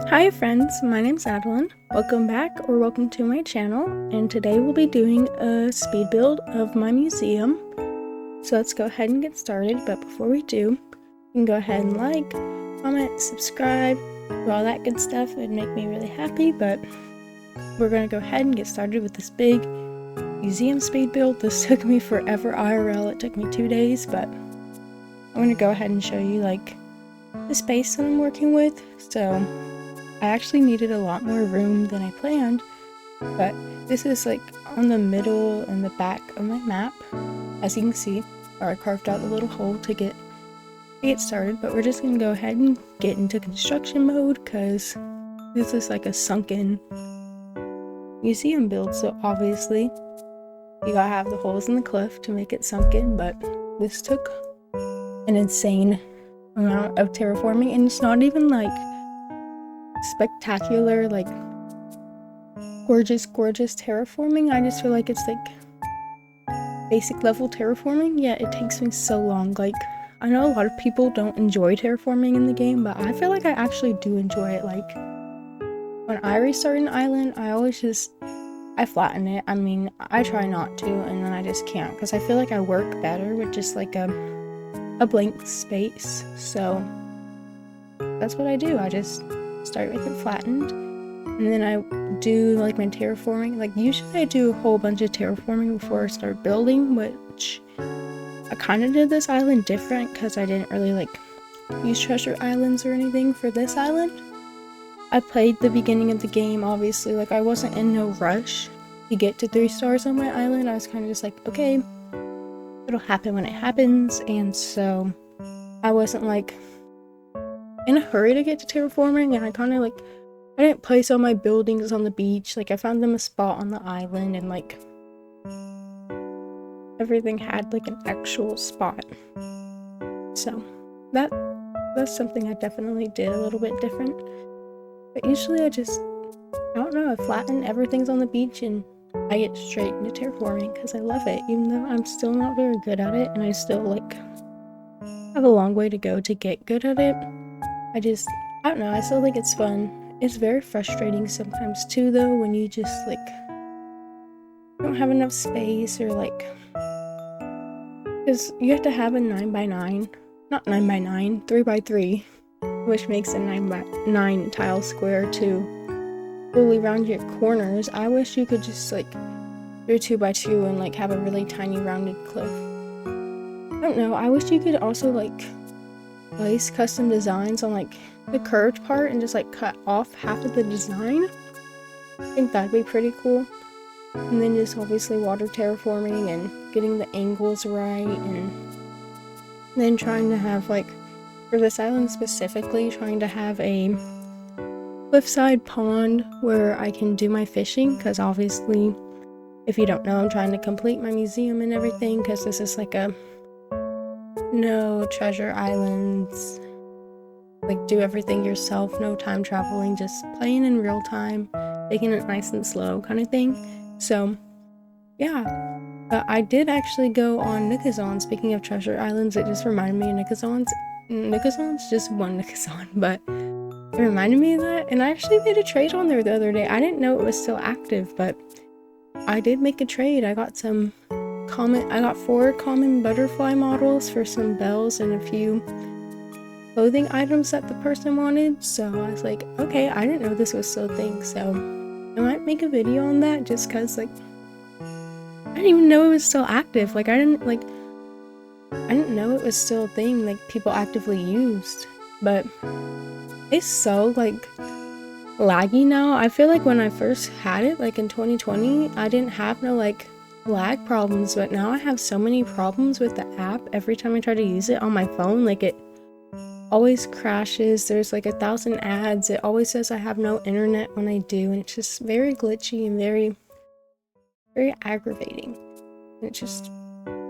Hi friends, my name's Adalyn. Welcome back or welcome to my channel, and today we'll be doing a speed build of my museum. So let's go ahead and get started, but before we do, you can go ahead and like, comment, subscribe, do all that good stuff. It'd make me really happy, but we're gonna go ahead and get started with this big museum speed build. This took me forever IRL, it took me 2 days, but I'm gonna go ahead and show you like the space that I'm working with. So I actually needed a lot more room than I planned, but this is like on the middle and the back of my map, as you can see, where I carved out a little hole to get started. But we're just gonna go ahead and get into construction mode because this is like a sunken museum build, so obviously you gotta have the holes in the cliff to make it sunken. But this took an insane amount of terraforming, and it's not even like spectacular, like gorgeous terraforming. I just feel like it's like basic level terraforming. Yeah, it takes me so long. Like, I know a lot of people don't enjoy terraforming in the game, but I feel like I actually do enjoy it. Like, when I restart an island, I flatten it. I mean, I try not to, and then I just can't, because I feel like I work better with just like a blank space. So that's what I do. I just start with it flattened, and then I do like my terraforming. Like, usually I do a whole bunch of terraforming before I start building, which I kind of did this island different because I didn't really like use treasure islands or anything for this island. I played the beginning of the game, obviously, like I wasn't in no rush to get to 3 stars on my island. I was kind of just like, okay, it'll happen when it happens, and so I wasn't like in a hurry to get to terraforming, and I kind of like, I didn't place all my buildings on the beach. Like, I found them a spot on the island, and like everything had like an actual spot. So that's something I definitely did a little bit different. But usually I don't know, I flatten everything's on the beach and I get straight into terraforming because I love it, even though I'm still not very good at it, and I still like have a long way to go to get good at it. I don't know, I still think it's fun. It's very frustrating sometimes too, though, when you just like don't have enough space, or like, because you have to have a 9x9, not 9x9, 3x3, which makes a 9x9 tile square to fully round your corners. I wish you could just like do a 2x2 and like have a really tiny rounded cliff. I don't know, I wish you could also like place custom designs on like the curved part and just like cut off half of the design. I think that'd be pretty cool. And then just obviously water terraforming and getting the angles right, and then trying to have like, for this island specifically, trying to have a cliffside pond where I can do my fishing, because obviously, if you don't know, I'm trying to complete my museum and everything, because this is like a no treasure islands, like do everything yourself, no time traveling, just playing in real time, taking it nice and slow kind of thing. So yeah, I did actually go on Nikazon. Speaking of treasure islands, it just reminded me of Nikazon's just one Nikazon, but it reminded me of that, and I actually made a trade on there the other day. I didn't know it was still active, but I did make a trade. I got 4 common butterfly models for some bells and a few clothing items that the person wanted. So I was like, okay, I didn't know this was still a thing, so I might make a video on that, just because like I didn't even know it was still active. Like, I didn't know it was still a thing like people actively used. But it's so like laggy now. I feel like when I first had it, like in 2020, I didn't have no like lag problems, but now I have so many problems with the app. Every time I try to use it on my phone, like it always crashes. There's like 1,000 ads. It always says I have no internet when I do, and it's just very glitchy and very aggravating. And it just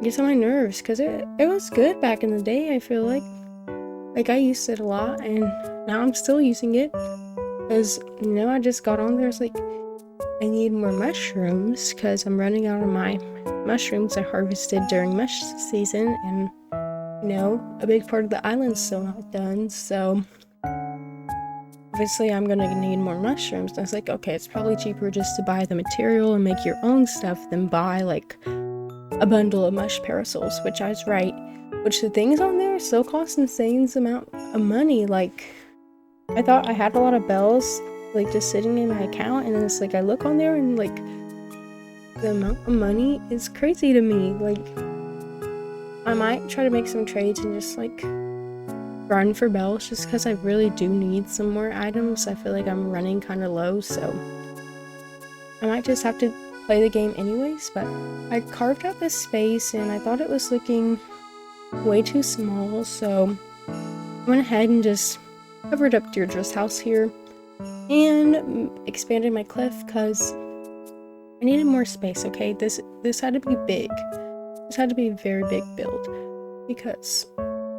gets on my nerves, because it was good back in the day. I feel like I used it a lot, and now I'm still using it, because I just got on there. It's like, I need more mushrooms because I'm running out of my mushrooms I harvested during mush season, and a big part of the island's still not done. So obviously I'm gonna need more mushrooms. And I was like, okay, it's probably cheaper just to buy the material and make your own stuff than buy like a bundle of mush parasols, which I was right. Which the things on there still cost insane amount of money. Like, I thought I had a lot of bells like just sitting in my account, and then it's like I look on there and like the amount of money is crazy to me. Like, I might try to make some trades and just like run for bells just because I really do need some more items. I feel like I'm running kind of low, so I might just have to play the game anyways. But I carved out this space and I thought it was looking way too small, so I went ahead and just covered up Deirdre's house here and expanded my cliff because I needed more space. Okay, this had to be big. This had to be a very big build because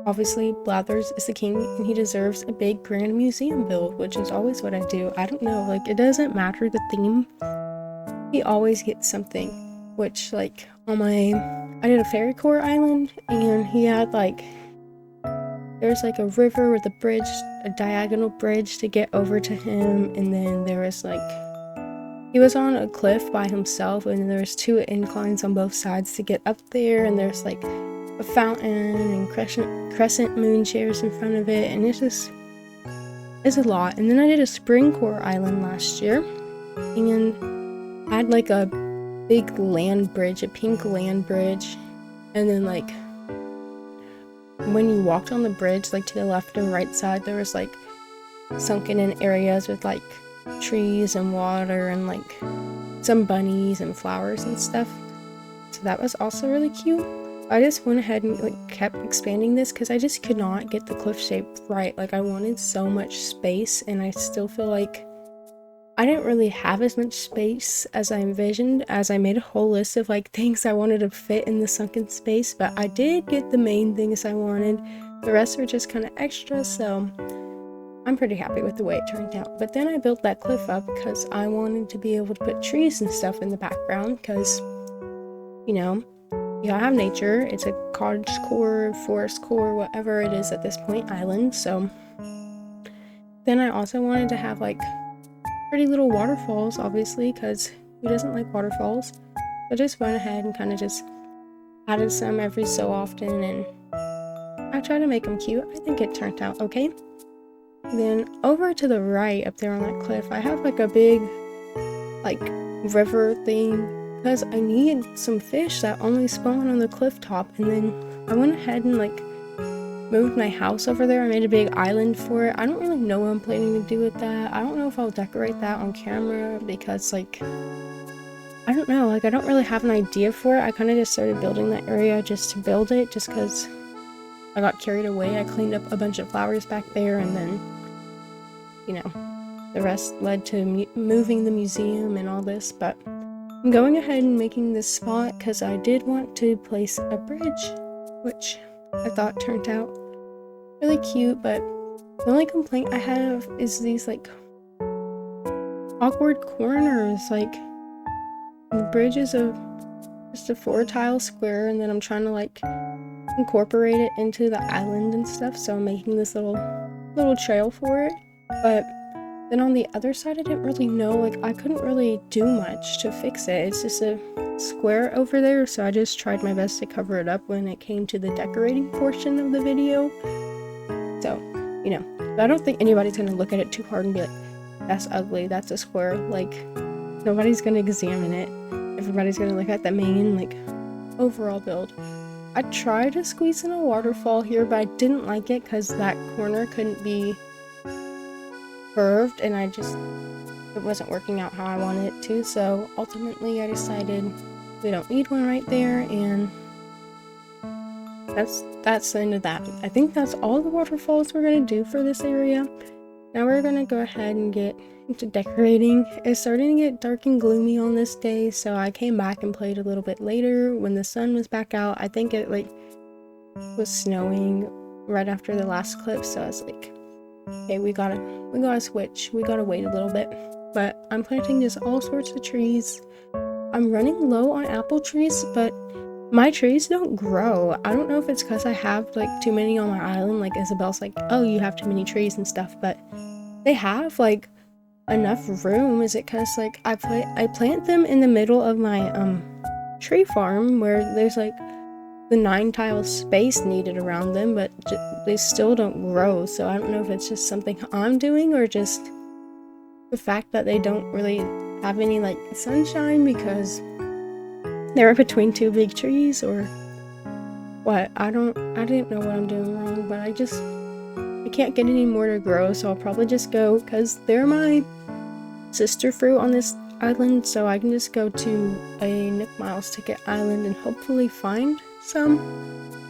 obviously Blathers is the king and he deserves a big grand museum build, which is always what I do. I don't know, like, it doesn't matter the theme, he always gets something. Which, like, on my, I did a terraforming island and he had like, there's like a river with a bridge, a diagonal bridge to get over to him, and then there was like, he was on a cliff by himself, and then there's 2 inclines on both sides to get up there, and there's like a fountain and crescent moon chairs in front of it, and it's a lot. And then I did a spring core island last year, and I had like a big land bridge, a pink land bridge, and then like when you walked on the bridge, like to the left and right side, there was like sunken in areas with like trees and water and like some bunnies and flowers and stuff. So that was also really cute. I just went ahead and like kept expanding this because I just could not get the cliff shape right. Like, I wanted so much space, and I still feel like I didn't really have as much space as I envisioned, as I made a whole list of like things I wanted to fit in the sunken space, but I did get the main things I wanted. The rest were just kind of extra, so I'm pretty happy with the way it turned out. But then I built that cliff up because I wanted to be able to put trees and stuff in the background because, you know, you gotta have nature. It's a cottagecore, forest core, whatever it is at this point, island. So then I also wanted to have like pretty little waterfalls, obviously, because who doesn't like waterfalls? I just went ahead and kind of just added some every so often, and I try to make them cute. I think it turned out okay. Then over to the right up there on that cliff, I have like a big like river thing because I needed some fish that only spawn on the cliff top, and then I went ahead and like moved my house over there. I made a big island for it. I don't really know what I'm planning to do with that. I don't know if I'll decorate that on camera because, like, I don't know, like, I don't really have an idea for it. I kind of just started building that area just to build it, just because I got carried away. I cleaned up a bunch of flowers back there, and then, you know, the rest led to moving the museum and all this. But I'm going ahead and making this spot because I did want to place a bridge, which I thought turned out really cute. But the only complaint I have is these like awkward corners. Like, the bridge is just a 4-tile square, and then I'm trying to like incorporate it into the island and stuff, so I'm making this little trail for it. But then on the other side, I didn't really know, like, I couldn't really do much to fix it. It's just a square over there, so I just tried my best to cover it up when it came to the decorating portion of the video. So, you know, I don't think anybody's gonna look at it too hard and be like, that's ugly, that's a square. Like, nobody's gonna examine it. Everybody's gonna look at the main, like, overall build. I tried to squeeze in a waterfall here, but I didn't like it because that corner couldn't be curved, and it wasn't working out how I wanted it to. So ultimately I decided we don't need one right there, and that's the end of that. I think that's all the waterfalls we're gonna do for this area. Now we're gonna go ahead and get into decorating. It's starting to get dark and gloomy on this day, so I came back and played a little bit later when the sun was back out. I think it like was snowing right after the last clip, so I was like, okay, we gotta switch. We gotta wait a little bit. But I'm planting just all sorts of trees. I'm running low on apple trees, but my trees don't grow. I don't know if it's because I have like too many on my island. Like, Isabel's like, oh, you have too many trees and stuff, but they have like enough room. Is it because like I plant them in the middle of my tree farm where there's like the 9 tile space needed around them, but they still don't grow. So I don't know if it's just something I'm doing or just the fact that they don't really have any like sunshine because they're between 2 big trees, or what. I didn't know what I'm doing wrong, but I can't get any more to grow, so I'll probably just go, because they're my sister fruit on this island, so I can just go to a Nook Miles Ticket Island and hopefully find some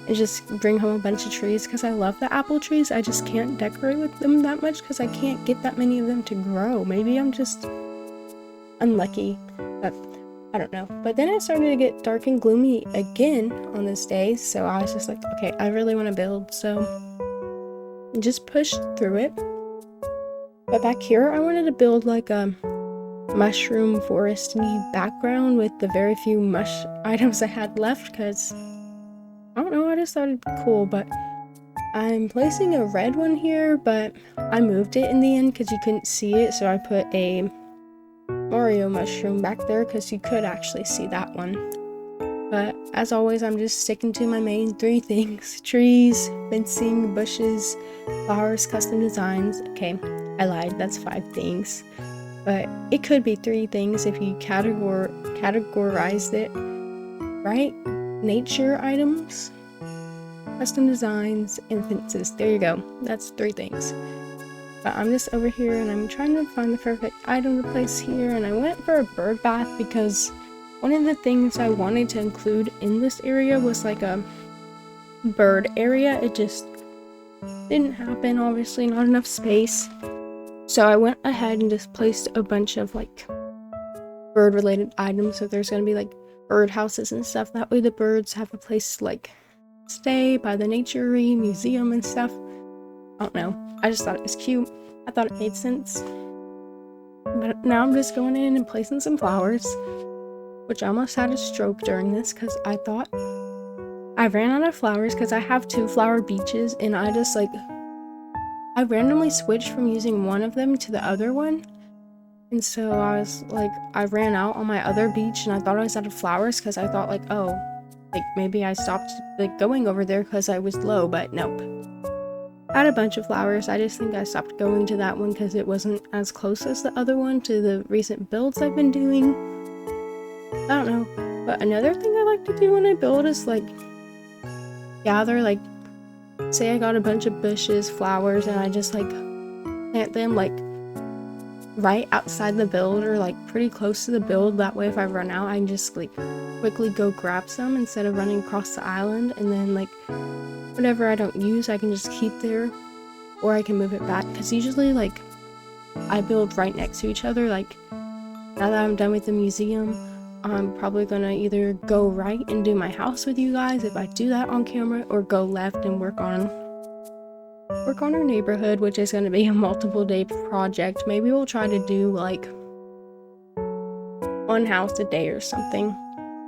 and just bring home a bunch of trees, because I love the apple trees. I just can't decorate with them that much because I can't get that many of them to grow. Maybe I'm just unlucky, but I don't know. But then it started to get dark and gloomy again on this day, so I was just like, okay, I really want to build, so just pushed through it. But back here, I wanted to build like a mushroom foresty background with the very few mush items I had left, because I don't know, I just thought it'd be cool. But I'm placing a red one here, but I moved it in the end because you couldn't see it, so I put a Mario mushroom back there because you could actually see that one. But as always, I'm just sticking to my main 3 things: trees, fencing, bushes, flowers, custom designs. Okay, I lied, that's 5 things. But it could be 3 things if you categorized it right. Nature items, custom designs, and fences. There you go. That's 3 things. But I'm just over here and I'm trying to find the perfect item to place here, and I went for a bird bath because one of the things I wanted to include in this area was like a bird area. It just didn't happen, obviously not enough space. So I went ahead and just placed a bunch of like bird related items. So there's gonna be like bird houses and stuff. That way the birds have a place to like stay by the naturey museum and stuff. I don't know, I just thought it was cute. I thought it made sense. But now I'm just going in and placing some flowers, which I almost had a stroke during this because I thought I ran out of flowers because I have 2 flower beaches, and I randomly switched from using one of them to the other one. And so I was like, I ran out on my other beach and I thought I was out of flowers because I thought like, oh, like maybe I stopped like going over there because I was low, but nope. I had a bunch of flowers. I just think I stopped going to that one because it wasn't as close as the other one to the recent builds I've been doing. I don't know. But another thing I like to do when I build is like gather, like say I got a bunch of bushes, flowers, and I just like plant them like right outside the build or like pretty close to the build. That way if I run out, I can just like quickly go grab some instead of running across the island, and then like whatever I don't use I can just keep there, or I can move it back, because usually like I build right next to each other. Like now that I'm done with the museum, I'm probably gonna either go right and do my house with you guys if I do that on camera, or go left and work on our neighborhood, which is gonna be a multiple day project. Maybe we'll try to do like 1 house a day or something.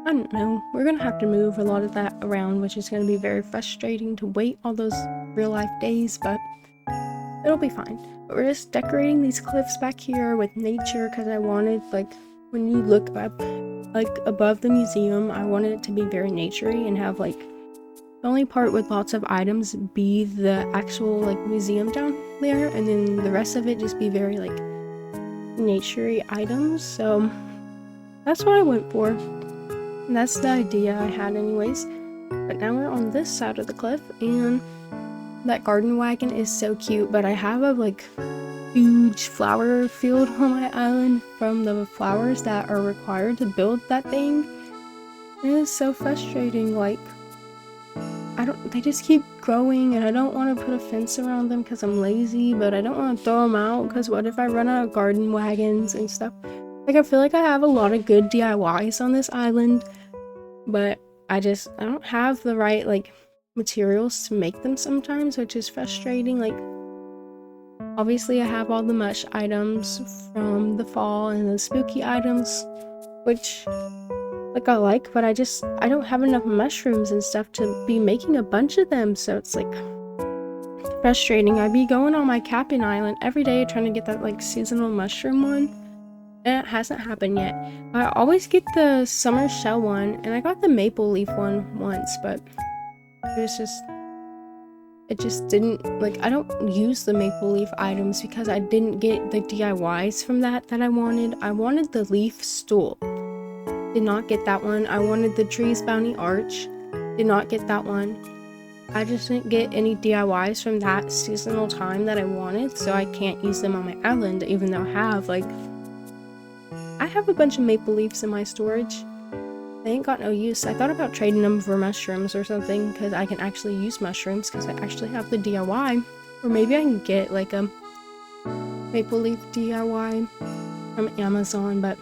I don't know. We're gonna have to move a lot of that around, which is gonna be very frustrating to wait all those real life days, but it'll be fine. But we're just decorating these cliffs back here with nature because I wanted, like, when you look up like above the museum, I wanted it to be very naturey and have like the only part with lots of items be the actual like museum down there, and then the rest of it just be very like naturey items. So that's what I went for. And that's the idea I had anyways. But now we're on this side of the cliff, and that garden wagon is so cute, but I have a like huge flower field on my island from the flowers that are required to build that thing. It is so frustrating. Like they just keep growing, and I don't want to put a fence around them because I'm lazy, but I don't want to throw them out because what if I run out of garden wagons and stuff? Like I feel like I have a lot of good DIYs on this island, but I don't have the right like materials to make them sometimes, which is frustrating. Like obviously I have all the mush items from the fall and the spooky items, which like I like, but I don't have enough mushrooms and stuff to be making a bunch of them. So it's like frustrating. I'd be going on my camping island every day trying to get that like seasonal mushroom one, and it hasn't happened yet. I always get the summer shell one, and I got the maple leaf one once, but it just didn't, like, I don't use the maple leaf items because I didn't get the DIYs from that I wanted. I wanted the leaf stool, did not get that one. I wanted the trees bounty arch, did not get that one. I just didn't get any DIYs from that seasonal time that I wanted, so I can't use them on my island, even though I have a bunch of maple leaves in my storage. They ain't got no use. I thought about trading them for mushrooms or something, because I can actually use mushrooms because I actually have the DIY. Or maybe I can get like a maple leaf DIY from Amazon, but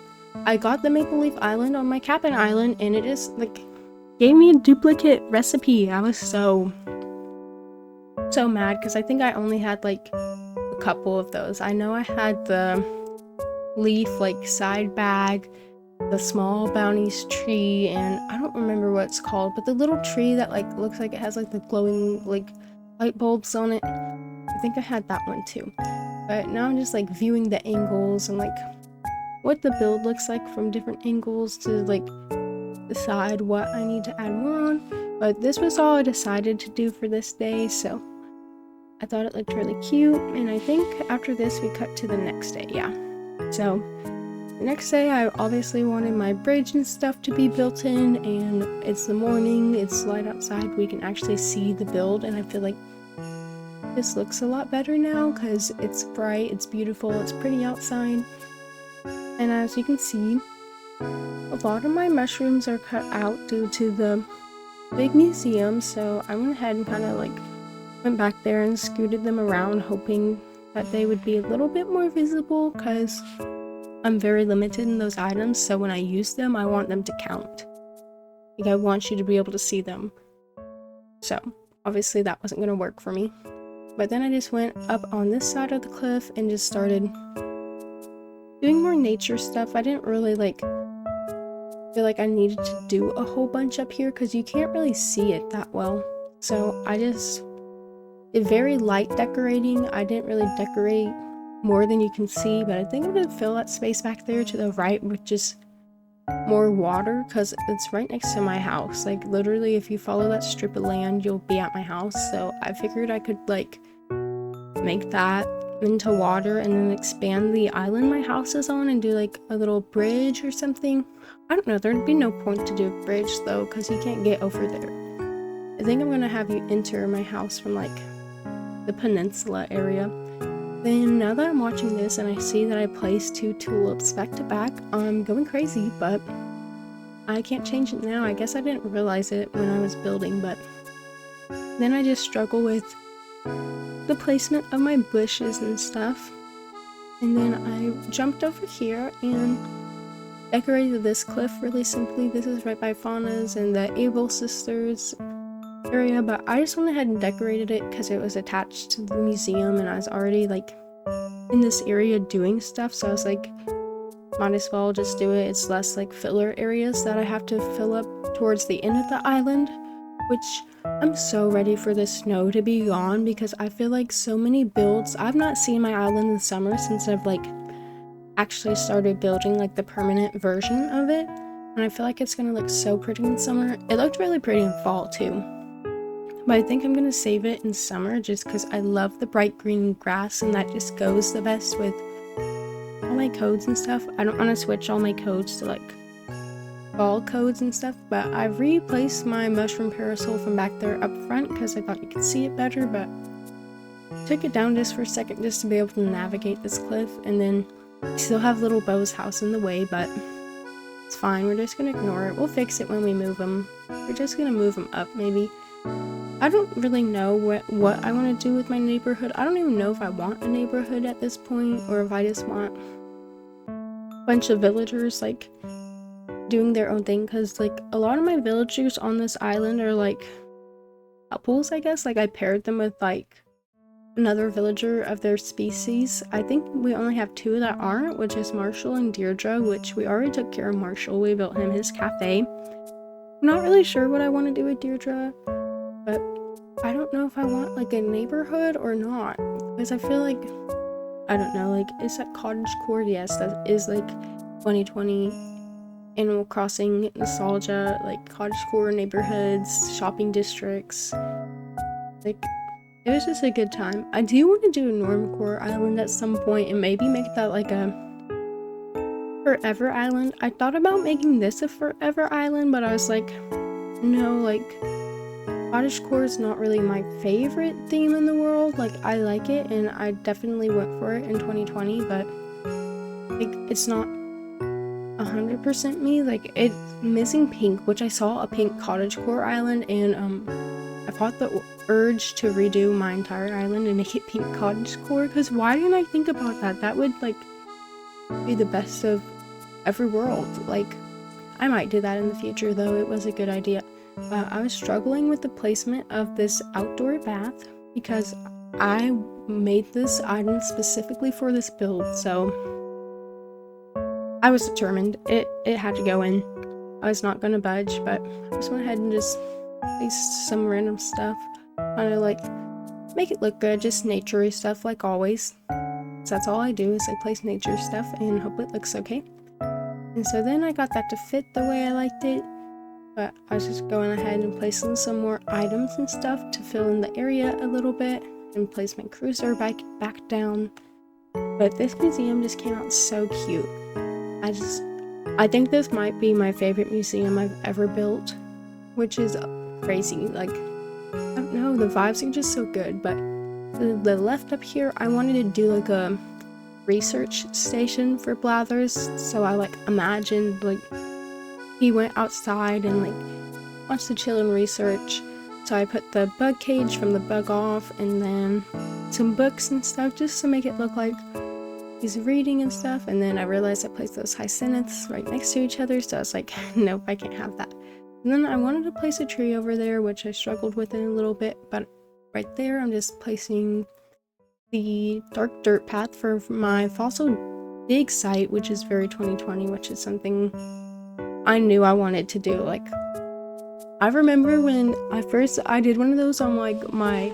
I got the maple leaf island on my cabin island, and it just like gave me a duplicate recipe. I was so mad because I think I only had like a couple of those. I know I had the leaf like side bag, the small bounties tree, and I don't remember what it's called, but the little tree that like looks like it has like the glowing like light bulbs on it. I think I had that one too. But now I'm just like viewing the angles and like what the build looks like from different angles to like decide what I need to add more on. But this was all I decided to do for this day, so I thought it looked really cute, and I think after this we cut to the next day. Yeah, so the next day I obviously wanted my bridge and stuff to be built in, and it's the morning, it's light outside, we can actually see the build, and I feel like this looks a lot better now because it's bright, it's beautiful, it's pretty outside. And as you can see, a lot of my mushrooms are cut out due to the big museum, so I went ahead and kind of like went back there and scooted them around, hoping that they would be a little bit more visible because I'm very limited in those items, so when I use them, I want them to count. Like, I want you to be able to see them. So, obviously that wasn't going to work for me. But then I just went up on this side of the cliff and just started doing more nature stuff. I didn't really feel like I needed to do a whole bunch up here because you can't really see it that well. So I just did very light decorating. I didn't really decorate more than you can see, but I think I'm gonna fill that space back there to the right with just more water because it's right next to my house. Like literally if you follow that strip of land, you'll be at my house. So I figured I could like make that into water and then expand the island my house is on and do like a little bridge or something. I don't know, there'd be no point to do a bridge though because you can't get over there. I think I'm gonna have you enter my house from like the peninsula area. Then now that I'm watching this and I see that I placed 2 tulips back to back, I'm going crazy, but I can't change it now. I guess I didn't realize it when I was building, but then I just struggle with the placement of my bushes and stuff. And then I jumped over here and decorated this cliff really simply. This is right by Fauna's and the Abel sisters area, but I just went ahead and decorated it because it was attached to the museum and I was already like in this area doing stuff, so I was like, might as well just do it. It's less like filler areas that I have to fill up towards the end of the island, which I'm so ready for the snow to be gone because I feel like so many builds, I've not seen my island in summer since I've like actually started building like the permanent version of it, and I feel like it's gonna look so pretty in summer. It looked really pretty in fall too, but I think I'm gonna save it in summer just because I love the bright green grass and that just goes the best with all my codes and stuff. I don't want to switch all my codes to like fall codes and stuff, but I've replaced my mushroom parasol from back there up front because I thought you could see it better, but took it down just for a second just to be able to navigate this cliff. And then we still have little Bo's house in the way, but it's fine, we're just gonna ignore it. We'll fix it when we move them. We're just gonna move them up maybe. I don't really know what I want to do with my neighborhood. I don't even know if I want a neighborhood at this point or if I just want a bunch of villagers like doing their own thing, because like a lot of my villagers on this island are like couples, I guess. Like I paired them with like another villager of their species. I think we only have 2 that aren't, which is Marshall and Deirdre, which we already took care of Marshall. We built him his cafe. I'm not really sure what I want to do with Deirdre, but I don't know if I want like a neighborhood or not, because I feel like, I don't know, like, is that cottagecore? Yes, that is like 2020 Animal Crossing nostalgia, like cottagecore neighborhoods, shopping districts. Like, it was just a good time. I do want to do a normcore island at some point and maybe make that like a forever island. I thought about making this a forever island, but I was like, no, like, cottagecore is not really my favorite theme in the world. Like, I like it and I definitely went for it in 2020, but like, it's not 100% me. Like, it's missing pink, which I saw a pink cottagecore island, and I fought the urge to redo my entire island and make it pink cottagecore, because why didn't I think about that? That would like be the best of every world. Like, I might do that in the future, though. It was a good idea. I was struggling with the placement of this outdoor bath because I made this item specifically for this build, so I was determined. It had to go in. I was not gonna budge, but I just went ahead and just placed some random stuff. Kind of like make it look good, just naturey stuff like always. So that's all I do, is I place nature stuff and hope it looks okay. And so then I got that to fit the way I liked it, but I was just going ahead and placing some more items and stuff to fill in the area a little bit, and place my cruiser back down. But this museum just came out so cute. I think this might be my favorite museum I've ever built, which is crazy. Like, I don't know, the vibes are just so good. But the left up here, I wanted to do like a research station for Blathers, so I like imagined like he went outside and like wants to chill and research. So I put the bug cage from the bug off, and then some books and stuff just to make it look like he's reading and stuff. And then I realized I placed those hyacinths right next to each other, so I was like, nope, I can't have that. And then I wanted to place a tree over there, which I struggled with in a little bit, but right there I'm just placing the dark dirt path for my fossil dig site, which is very 2020, which is something I knew I wanted to do. Like, I remember when I did one of those on like my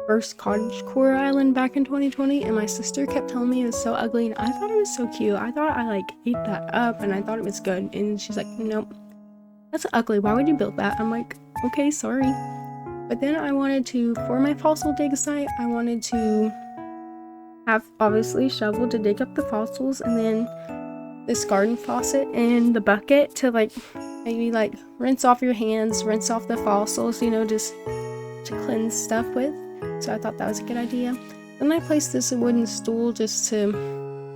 first cottagecore island back in 2020, and my sister kept telling me it was so ugly, and I thought it was so cute. I thought I like ate that up and I thought it was good, and she's like, nope, that's ugly, why would you build that? I'm like, okay, sorry. But then I wanted to, for my fossil dig site, I wanted to have obviously shovel to dig up the fossils, and then this garden faucet and the bucket to like maybe like rinse off your hands, rinse off the fossils, you know, just to cleanse stuff with. So I thought that was a good idea. Then I placed this wooden stool just to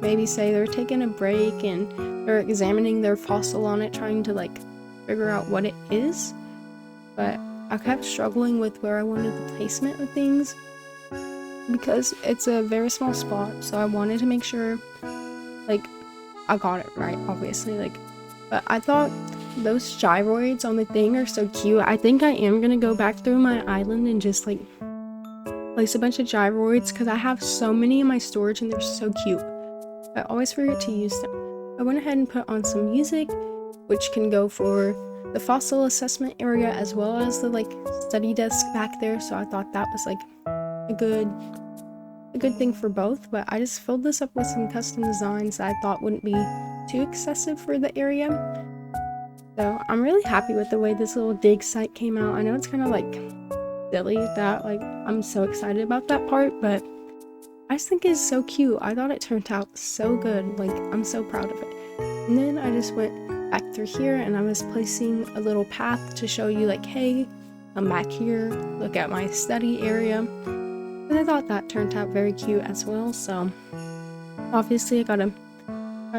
maybe say they're taking a break and they're examining their fossil on it, trying to like figure out what it is. But I kept struggling with where I wanted the placement of things because it's a very small spot, so I wanted to make sure like I got it right, obviously. Like, but I thought those gyroids on the thing are so cute. I think I am gonna go back through my island and just like place a bunch of gyroids, because I have so many in my storage and they're so cute. I always forget to use them. I went ahead and put on some music, which can go for the fossil assessment area as well as the like study desk back there, so I thought that was like a good thing for both. But I just filled this up with some custom designs that I thought wouldn't be too excessive for the area. So I'm really happy with the way this little dig site came out. I know it's kind of like silly that like I'm so excited about that part, but I just think it's so cute. I thought it turned out so good. Like, I'm so proud of it. And then I just went back through here and I was placing a little path to show you like, hey, I'm back here, look at my study area. And I thought that turned out very cute as well. So obviously I gotta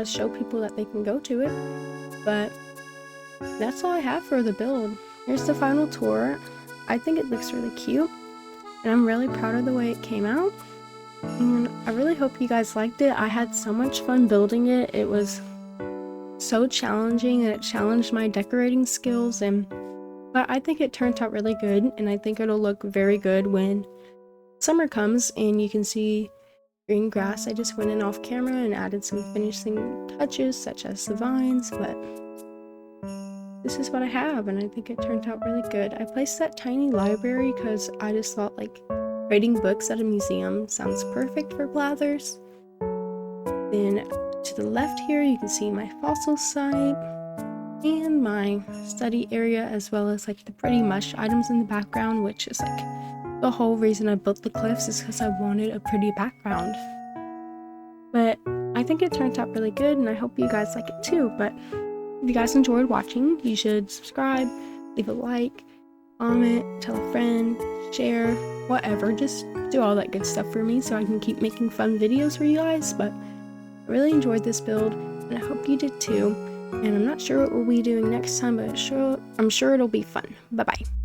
show people that they can go to it. But that's all I have for the build. Here's the final tour. I think it looks really cute, and I'm really proud of the way it came out, and I really hope you guys liked it. I had so much fun building it. It was so challenging, and it challenged my decorating skills, but I think it turned out really good, and I think it'll look very good when summer comes and you can see green grass. I just went in off camera and added some finishing touches such as the vines, but this is what I have, and I think it turned out really good. I placed that tiny library because I just thought like writing books at a museum sounds perfect for Blathers. Then to the left here, you can see my fossil site and my study area, as well as like the pretty mush items in the background, which is like the whole reason I built the cliffs is because I wanted a pretty background. But I think it turned out really good, and I hope you guys like it too. But if you guys enjoyed watching, you should subscribe, leave a like, comment, tell a friend, share, whatever. Just do all that good stuff for me so I can keep making fun videos for you guys. But I really enjoyed this build, and I hope you did too. And I'm not sure what we'll be doing next time, but I'm sure it'll be fun. Bye-bye.